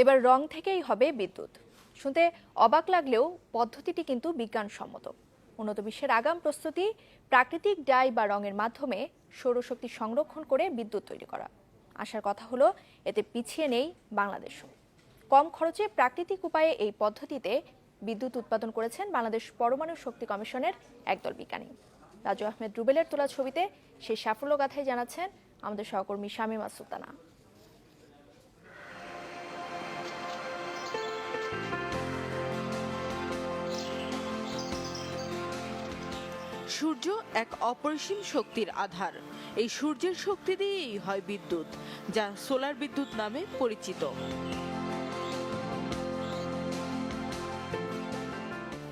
এবার রং থেকেই হবে বিদ্যুৎ। শুনতে অবাক লাগলেও পদ্ধতিটি কিন্তু বিজ্ঞানসম্মত। উন্নত বিশ্বের আগাম প্রস্তুতি প্রাকৃতিক ডাই বা রঙের মাধ্যমে সৌরশক্তি সংরক্ষণ করে বিদ্যুৎ তৈরি করা। আশার কথা হলো এতে পিছিয়ে নেই বাংলাদেশও। কম খরচে প্রাকৃতিক উপায়ে এই পদ্ধতিতে বিদ্যুৎ উৎপাদন করেছেন বাংলাদেশ পরমাণু শক্তি কমিশনের একদল বিজ্ঞানী। রাজু আহমেদ রুবেলের তোলা ছবিতে সেই সাফল্যগাথাই জানাচ্ছেন আমাদের সহকর্মী শামীমা সুলতানা। সূর্য এক অপরিসীম শক্তির আধার। এই সূর্যের শক্তি দিয়েই হয় বিদ্যুৎ, যা সোলার বিদ্যুৎ নামে পরিচিত।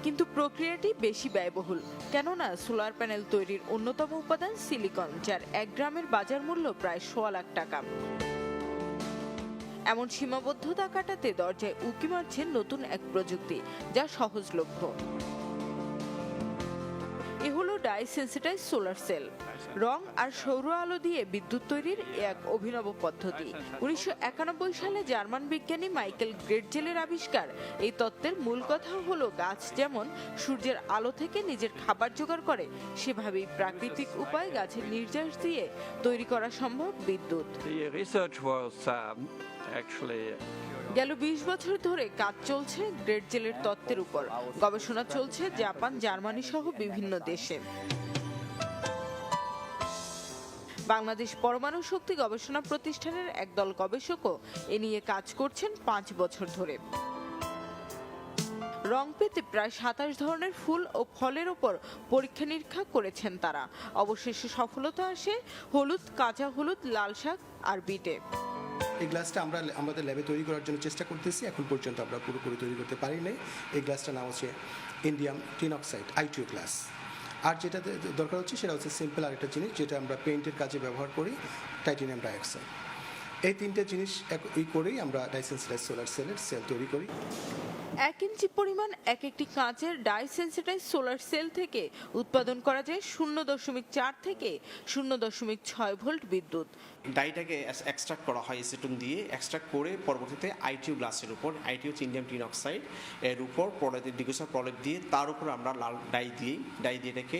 কিন্তু প্রক্রিয়াটি বেশি ব্যয়বহুল, কেননা সোলার প্যানেল তৈরির অন্যতম উপাদান সিলিকন, যার 1 গ্রামের বাজার মূল্য প্রায় 1.25 লাখ টাকা। এমন সীমাবদ্ধতা কাটাতে দরজায় উঁকি মারছে নতুন এক প্রযুক্তি, যা সহজলভ্য। এ হলো ডাই সেন্সিটাইজ সোলার সেল। রং আর সৌর আলো দিয়ে বিদ্যুৎ তৈরির এক অভিনব পদ্ধতি। 1991 সালে জার্মান বিজ্ঞানী মাইকেল গ্রেটজেলের আবিষ্কার। এই তত্ত্বের মূল কথা হলো, গাছ যেমন সূর্যের আলো থেকে নিজের খাবার জোগাড় করে, সেভাবেই প্রাকৃতিক উপায়ে গাছের নির্যাস দিয়ে তৈরি করা সম্ভব বিদ্যুৎ। গেল 20 বছর ধরে কাজ চলছে গ্রেটজেলের তত্ত্বের উপর। গবেষণা চলছে জাপান, জার্মানি সহ বিভিন্ন দেশে। বাংলাদেশ পরমাণু শক্তি গবেষণা প্রতিষ্ঠানের একদল গবেষকও এ নিয়ে কাজ করছেন 5 বছর ধরে। রং পেতে প্রায় 27 ধরনের ফুল ও ফলের ওপর পরীক্ষা নিরীক্ষা করেছেন তারা। অবশেষে সফলতা আসে হলুদ, কাঁচা হলুদ, লাল শাক আর বিটে। এই গ্লাসটা আমরা আমাদের ল্যাবে তৈরি করার জন্য চেষ্টা করতেছি। এখন পর্যন্ত আমরা পুরোপুরি তৈরি করতে পারি নাই। এই গ্লাসটার নাম হচ্ছে indium tin oxide I2 glass. আর যেটা দরকার হচ্ছে সেটা হচ্ছে সিম্পল আরেকটা জিনিস, যেটা আমরা পেইন্টের কাজে ব্যবহার করি, টাইটানিয়াম ডাইঅক্সাইড। এই 3টে জিনিস করেই আমরা ডাইসেন্সিটাইজ সোলার সেলের সেল তৈরি করি। 1 ইঞ্চি পরিমাণ একটি কাঁচের ডাই সেন্সিটাইজ সোলার সেল থেকে উৎপাদন করা যায় 0.4 থেকে 0.6 ভোল্ট বিদ্যুৎ। ডাইটাকে এক্সট্রাক্ট করা হয় এসিটন দিয়ে। এক্সট্রাক্ট করে পরবর্তীতে I2 গ্লাসের উপর, I2 হচ্ছে ইন্ডিয়াম টিন অক্সাইড, এর উপর ডিগুসার প্রলেপ দিয়ে তার উপর আমরা লাল ডাই দিয়ে এটাকে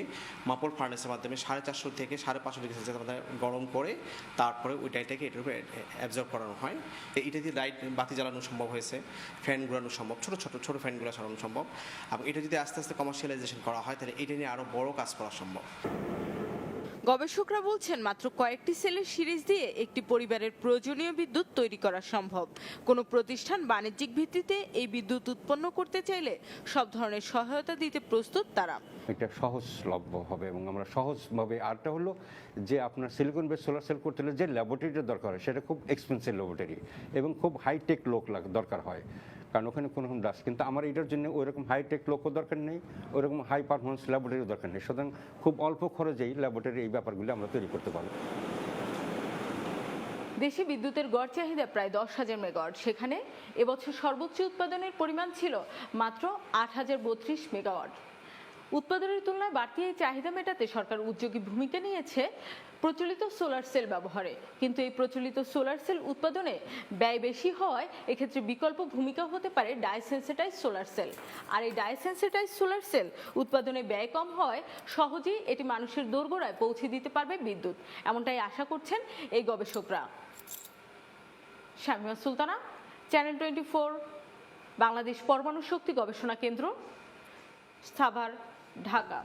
মাপল ফার্নেসের মাধ্যমে 450 থেকে 550 ডিগ্রি সেলসিয়াস আমাদের গরম করে তারপরে ওই ডাইটাকে এটার উপরে অ্যাবজর্ব করানো হয়। এটা দিয়ে লাইট বাতি জ্বালানো সম্ভব হয়েছে, ফ্যান ঘোরানো সম্ভব, ছোট ফ্যানগুলো চালানো সম্ভব। এবং এটা যদি আস্তে আস্তে কমার্শিয়ালাইজেশন করা হয়, তাহলে এটা নিয়ে আরও বড় কাজ করা সম্ভব। গবেষকরা বলছেন, মাত্র কয়েকটি সেলের সিরিজ দিয়ে একটি পরিবারের প্রয়োজনীয় বিদ্যুৎ তৈরি করা সম্ভব। কোনো প্রতিষ্ঠান বাণিজ্যিক ভিত্তিতে এই বিদ্যুৎ উৎপন্ন করতে চাইলে সব ধরনের সহায়তা দিতে প্রস্তুত তারা। এটা সহজলভ্য হবে এবং আমরা সহজভাবে। আরটা হলো যে আপনার সিলিকন বেস সোলার সেল করতে হলে যে ল্যাবরেটরিটা দরকার হয়, সেটা খুব এক্সপেন্সিভ ল্যাবরেটরি এবং খুব হাইটেক লোক দরকার হয়, কারণ ওখানে কোনো রকম ডাস্ট। কিন্তু আমার এটার জন্য ওইরকম হাইটেক লোকও দরকার নেই, ওইরকম হাই পারফরমেন্স ল্যাবরেটরিও দরকার নেই। সুতরাং খুব অল্প খরচেই ল্যাবরেটরি এই ব্যাপারগুলো আমরা তৈরি করতে পারব। দেশে বিদ্যুতের গড় চাহিদা প্রায় 10,000 মেগাওয়াট। সেখানে এবছর সর্বোচ্চ উৎপাদনের পরিমাণ ছিল মাত্র 8,032 মেগাওয়াট। উৎপাদনের তুলনায় বাড়তি এই চাহিদা মেটাতে সরকার উদ্যোগী ভূমিকা নিয়েছে প্রচলিত সোলার সেল ব্যবহারে। কিন্তু এই প্রচলিত সোলার সেল উৎপাদনে ব্যয় বেশি হওয়ায় এক্ষেত্রে বিকল্প ভূমিকা হতে পারে ডাইসেন্সিটাইজ সোলার সেল। আর এই ডাইসেন্সিটাইজ সোলার সেল উৎপাদনে ব্যয় কম হওয়ায় সহজেই এটি মানুষের দোরগোড়ায় পৌঁছে দিতে পারবে বিদ্যুৎ, এমনটাই আশা করছেন এই গবেষকরা। শামীমা সুলতানা, চ্যানেল 24, বাংলাদেশ পরমাণু শক্তি গবেষণা কেন্দ্র, সাভার, ঢাকা।